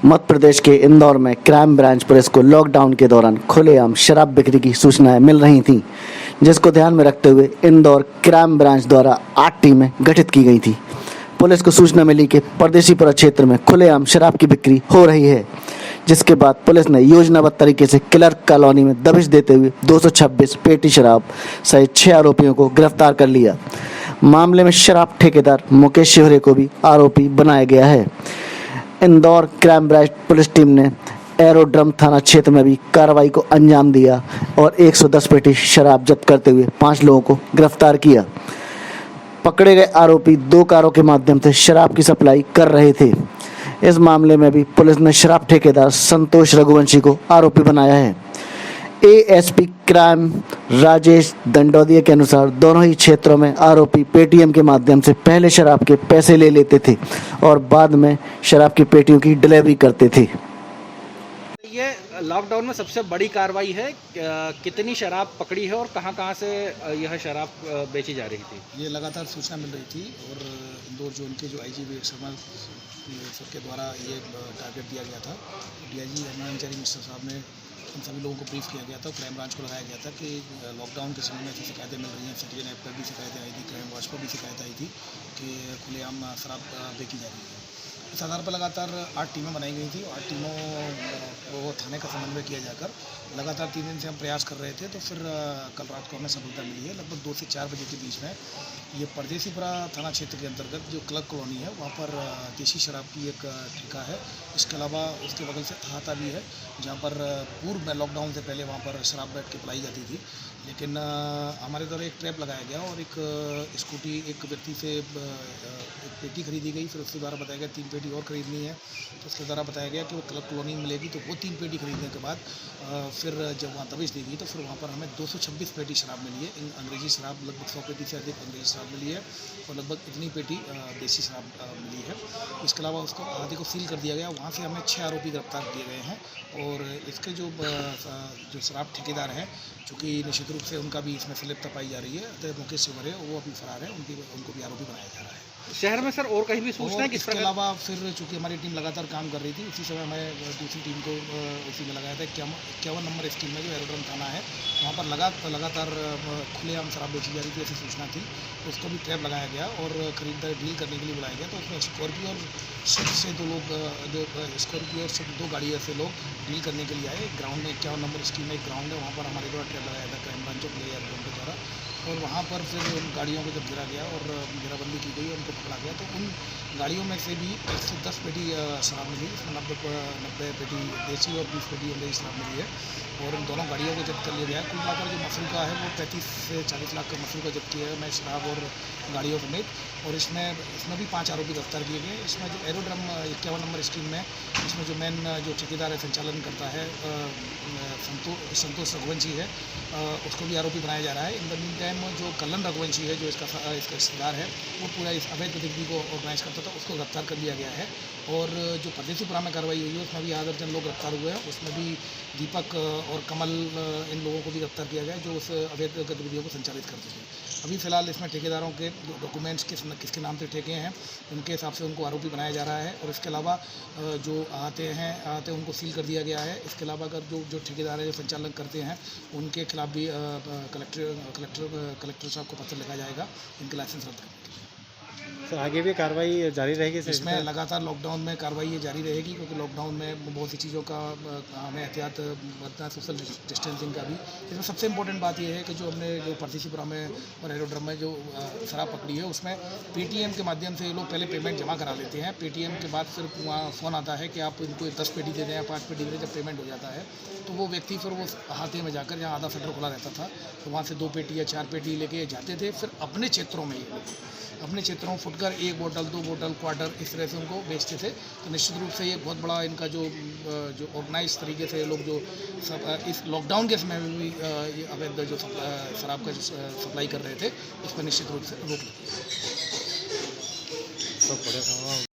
मध्य प्रदेश के इंदौर में crime branch police को लॉकडाउन के दौरान खुलेआम शराब बिक्री की सूचनाएं मिल रही थीं, जिसको ध्यान में रखते हुए इंदौर क्राइम ब्रांच द्वारा 8 टीमें गठित की गई थी। पुलिस को सूचना मिली कि परदेशीपुरा क्षेत्र में खुलेआम शराब की बिक्री हो रही है, जिसके बाद पुलिस ने योजनाबद्ध तरीके से क्लर्क कॉलोनी में दबिश देते हुए 226 पेटी शराब सहित 6 आरोपियों को गिरफ्तार कर लिया। मामले में शराब ठेकेदार मुकेश शिवरे को भी आरोपी बनाया गया है। Indore crime branch police team ने एरोड्रम थाना क्षेत्र में भी कार्रवाई को अंजाम दिया और 110 पेटी शराब जब्त करते हुए 5 लोगों को गिरफ्तार किया। पकड़े गए आरोपी 2 कारों के माध्यम से शराब की सप्लाई कर रहे थे। इस मामले में भी पुलिस ने शराब ठेकेदार संतोष रघुवंशी को आरोपी बनाया है। एएसपी क्राइम राजेश दंडोदिया के अनुसार दोनों ही क्षेत्रों में आरोपी पेटीएम के माध्यम से पहले शराब के पैसे ले लेते थे और बाद में शराब की पेटियों की डिलीवरी करते थे। ये लॉकडाउन में सबसे बड़ी कार्रवाई है। कितनी शराब पकड़ी है और कहां से यह शराब बेची जा रही थी? ये लगातार सूचना मिल रही थी और इंदौर जोन के जो आईजी विवेक शर्मा सबके द्वारा ये टारगेट दिया गया था। डीआईजी एडमिनिस्ट्रेटिव मिनिस्टर साहब ने उन सभी लोगों को ब्रीफ किया गया था। क्राइम ब्रांच को लगाया गया था कि लॉकडाउन के समय में ऐसी शिकायतें मिल रही हैं। सिटीजन ऐप पर भी शिकायतें आई थी, क्राइम वॉच पर भी शिकायत आई थी कि खुलेआम शराब बेची जा रही है। इस आधार पर लगातार 8 टीमें बनाई गई थी। 8 टीमों को थाने का समन्वय किया जाकर लगातार 3 दिन से हम प्रयास कर रहे थे, तो फिर कल रात को हमें सफलता मिली है। लगभग 2 से 4 बजे के बीच में ये परदेशीपुरा थाना क्षेत्र के अंतर्गत जो क्लर्क कॉलोनी है, वहाँ पर देसी शराब की एक ठेका है। इसके अलावा उसके बगल से थाता भी है, जहाँ पर पूर्व में लॉकडाउन से पहले वहाँ पर शराब बैठ के पिलाई जाती थी। लेकिन हमारे द्वारा एक ट्रैप लगाया गया और एक स्कूटी एक व्यक्ति से एक पेटी खरीदी गई। फिर उसके द्वारा बताया गया 3 पेटी और खरीदनी है, तो उसके द्वारा बताया गया कि वो क्लर्क कॉलोनी में मिलेगी। तो वो 3 पेटी खरीदने के बाद फिर जब वहाँ दबिश दी गई तो फिर वहाँ पर हमें 226 पेटी शराब मिली है। अंग्रेजी शराब लगभग 100 पेटी से अधिक अंग्रेजी शराब मिली है और लगभग इतनी पेटी देसी शराब मिली है। इसके अलावा उसको आदि को सील कर दिया गया। वहाँ से हमें 6 आरोपी गिरफ्तार किए गए हैं और इसके जो शराब ठेकेदार हैं, चूँकि निश्चित रूप से उनका भी इसमें संलिप्तता पाई जा रही है, तो मुकेश शिवरे वो अभी फरार है, उनको भी आरोपी बनाया जा रहा है। शहर में सर और कहीं भी सूचना है? इसके अलावा फिर चूँकि हमारी टीम लगातार काम कर रही थी, उसी समय हमें दूसरी टीम को उसी में लगाया था। 51 नंबर स्कीम में जो एरोड्रम थाना है, वहाँ पर लगातार खुलेआम शराब बेची जा रही थी, ऐसी सूचना थी। तो उसको भी ट्रैप लगाया गया और खरीदार डील करने के लिए बुलाया गया। तो उसमें स्कॉर्पियो और स्विफ्ट से 2 लोग, जो स्कॉर्पियो और स्विफ्ट 2 गाड़ियों से लोग डील करने के लिए आए। ग्राउंड में 51 नंबर स्कीम में एक ग्राउंड है, वहाँ पर हमारे द्वारा ट्रैप लगाया था क्राइम ब्रांच ऑफ एरोड्रम के द्वारा। और वहाँ पर फिर उन गाड़ियों को जब गिरा गया और घेराबंदी की गई, उनको पकड़ा गया, तो उन गाड़ियों में से भी 110 पेटी शराब मिली। इसमें 90 पेटी देसी और 20 पेटी अंग्रेजी शराब मिली है और इन दोनों गाड़ियों को जब्त कर लिया गया है। कुल मिलाकर जो मसूल का है वो 35 से 40 लाख का मसूल का जब्त किया है, मैं शराब और गाड़ियों समेत। और इसमें भी 5 आरोपी गिरफ्तार किए गए। इसमें जो एरोड्रम 51 नंबर स्कीम में इसमें जो मेन जो ठेकेदार है, संचालन करता है, संतोष रघुवंशी है, उसको भी आरोपी बनाया जा रहा है। इन द मीन टाइम जो कल्लन रघुवंशी है, जो इसका रिश्तेदार है, वो पूरा इस अवैध गतिविधि को ऑर्गेनाइज करता था, उसको गिरफ्तार कर लिया गया है। और जो परदेशीपुरा में कार्रवाई हुई है, उसमें भी 8 दर्जन लोग गिरफ्तार हुए हैं। उसमें भी दीपक और कमल, इन लोगों को भी गिरफ्तार किया गया है, जो उस अवैध गतिविधियों को संचालित करते थे। अभी फ़िलहाल इसमें ठेकेदारों के डॉक्यूमेंट्स किसके नाम से ठेके हैं, उनके हिसाब से उनको आरोपी बनाया जा रहा है। और इसके अलावा जो आते हैं उनको सील कर दिया गया है। इसके अलावा अगर जो ठेकेदार है, जो संचालन करते हैं, उनके खिलाफ भी कलेक्टर साहब को पत्र लिखा जाएगा इनके लाइसेंस रद्द करने के लिए। सर आगे भी कार्रवाई जारी रहेगी? इसमें लगातार लॉकडाउन में कार्रवाई ये जारी रहेगी, क्योंकि लॉकडाउन में बहुत सी चीज़ों का हमें एहतियात बरतना है, सोशल डिस्टेंसिंग का भी। इसमें सबसे इम्पोर्टेंट बात यह है कि जो हमने जो परदेशीपुरा में और एरोड्रम में जो शराब पकड़ी है, उसमें पेटीएम के माध्यम से ये लोग पहले पेमेंट जमा करा लेते हैं। पेटीएम के बाद फिर वहाँ फ़ोन आता है कि आप इनको 10 पेटी दे दें या 5 पेटी दे दें। जब पेमेंट हो जाता है तो वो व्यक्ति फिर वो हाथे में जाकर, जहाँ आधा शटर खुला रहता था, तो वहाँ से 2 पेटी या 4 पेटी लेके जाते थे। फिर अपने क्षेत्रों में अपने क्षेत्रों में फुटकर 1 बोतल 2 बोतल क्वार्टर इस तरह से उनको बेचते थे। तो निश्चित रूप से ये बहुत बड़ा इनका जो ऑर्गेनाइज तरीके से लोग जो सब इस लॉकडाउन के समय में भी ये अवैध जो शराब का जो सप्लाई कर रहे थे, उस पर निश्चित रूप से रोक लगी।